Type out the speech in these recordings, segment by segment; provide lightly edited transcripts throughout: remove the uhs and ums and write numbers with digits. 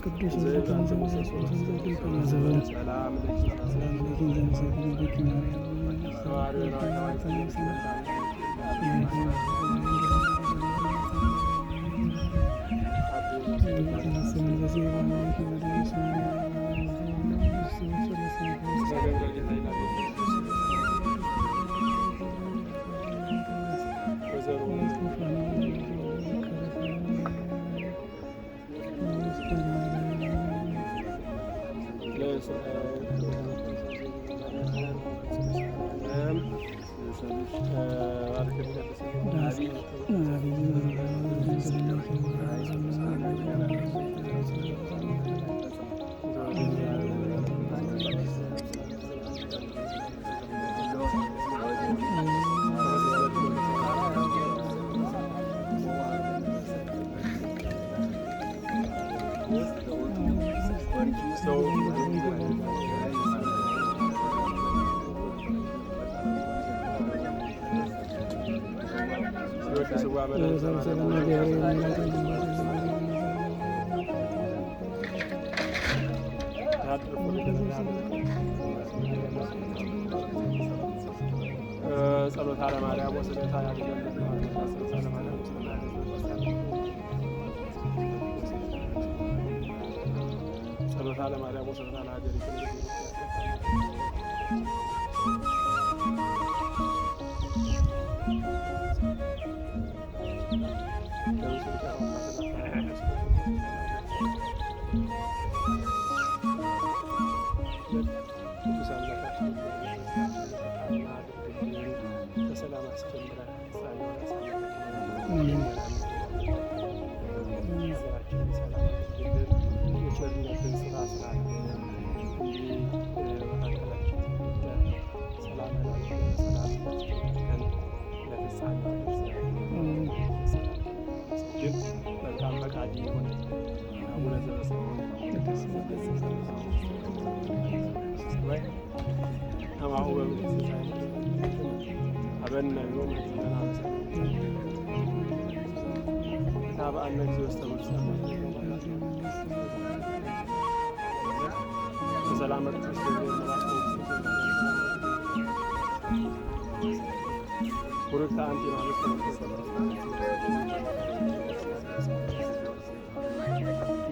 ቅዱስ ጸሎተ ማርያም ወስደታ ያደረገ ጸሎተ ማርያም ወስደታ ለሀገር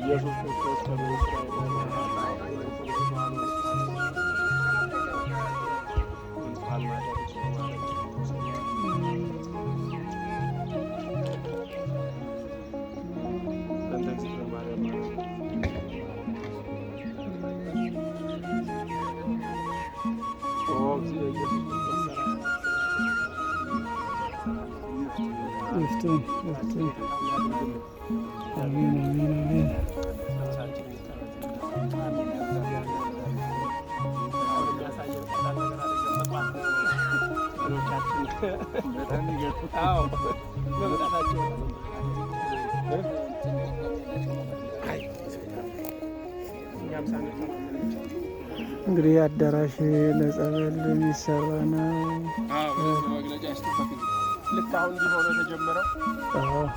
ኢየሱስ ክርስቶስ አሜን አሜን አሜን። እንግዲህ አዳራሽ ለጸበል የሚሰራ ነው። ልክ አሁን እንዲሆነ የተጀመረው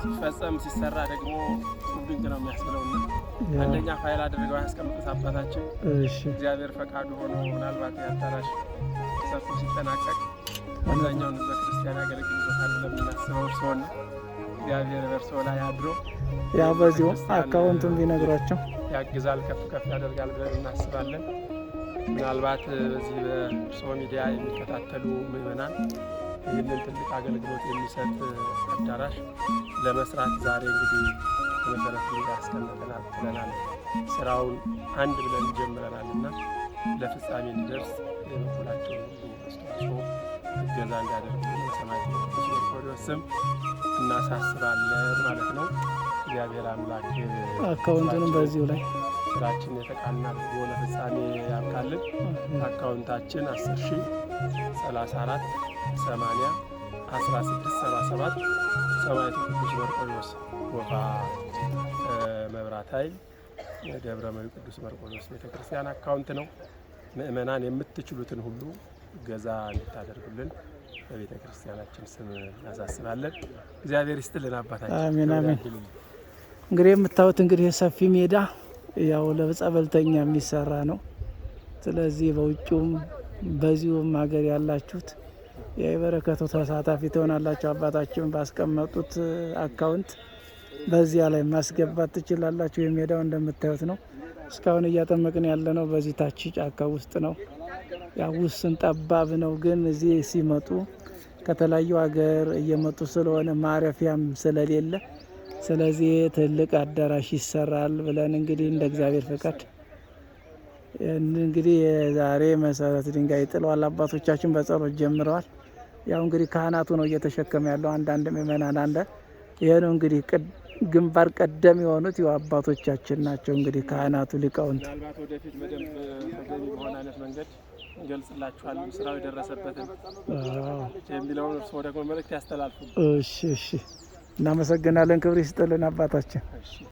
ሲፈጸም ሲሰራ ደግሞ ድንቅ ነው የሚያስብለው። አንደኛ ፋይል አድርገው ያስቀምጡት አባታችን። እግዚአብሔር ፈቃዱ ሆኖ ምናልባት የአዳራሽ ሰርቶ ሲጠናቀቅ አብዛኛውን ህዝበ ክርስቲያን ያገለግሉበታል ለምናስበው እርስዎን እግዚአብሔር በእርስዎ ላይ አድሮ ያ በዚሁ አካውንቱን ቢነግሯቸው ያግዛል፣ ከፍ ከፍ ያደርጋል ብለን እናስባለን። ምናልባት በዚህ በእርስዎ ሚዲያ የሚከታተሉ ምዕመናን ይህንን ትልቅ አገልግሎት የሚሰጥ አዳራሽ ለመስራት ዛሬ እንግዲህ መሰረት ያስቀምጠናል ብለናል። ስራውን አንድ ብለን ጀምረናል እና ለፍጻሜ እንዲደርስ የበኩላቸውን አስተዋጽኦ እገዛ እንዲያደርጉ በሰማዕቱ ቅዱስ መርቆሬዎስ ስም እናሳስባለን ማለት ነው። እግዚአብሔር አምላክ አካውንቱንም በዚሁ ላይ ስራችን የተቃና አድርጎ ለፍጻሜ ያብቃልን። አካውንታችን 10,034 80 16 77 ሰማዕቱ ቅዱስ መርቆሬዎስ ጎፋ መብራት ኃይል የደብረ መዊ ቅዱስ መርቆሬዎስ ቤተክርስቲያን አካውንት ነው። ምእመናን የምትችሉትን ሁሉ ገዛ እንድታደርጉልን በቤተክርስቲያናችን ስም እናሳስባለን። እግዚአብሔር ይስጥልን አባታችን። አሜን አሜን። እንግዲህ የምታዩት እንግዲህ ሰፊ ሜዳ ያው ለጸበልተኛ የሚሰራ ነው። ስለዚህ በውጭውም በዚሁም ሀገር ያላችሁት የበረከቱ ተሳታፊ ትሆናላችሁ። አባታችን ባስቀመጡት አካውንት በዚያ ላይ ማስገባት ትችላላችሁ። የሜዳው እንደምታዩት ነው። እስካሁን እያጠመቅን ያለ ነው በዚህ ታች ጫካ ውስጥ ነው። ያው ውስን ጠባብ ነው፣ ግን እዚህ ሲመጡ ከተለያዩ ሀገር እየመጡ ስለሆነ ማረፊያም ስለሌለ ስለዚህ ትልቅ አዳራሽ ይሰራል ብለን እንግዲህ እንደ እግዚአብሔር ፈቃድ እንግዲህ የዛሬ መሰረት ድንጋይ ጥለዋል። አባቶቻችን በጸሎት ጀምረዋል። ያው እንግዲህ ካህናቱ ነው እየተሸከመ ያለው። አንዳንድ ምእመናን አለ። ይሄ ነው እንግዲህ ግንባር ቀደም የሆኑት ያው አባቶቻችን ናቸው። እንግዲህ ካህናቱ ሊቃውንት ምናልባት ወደፊት በደንብ ተገቢ በሆነ አይነት መንገድ እንገልጽላችኋል ስራው የደረሰበትን የሚለውን እርስዎ ደግሞ መልእክት ያስተላልፉ። እሺ እሺ፣ እናመሰግናለን። ክብር ይስጥልን አባታችን።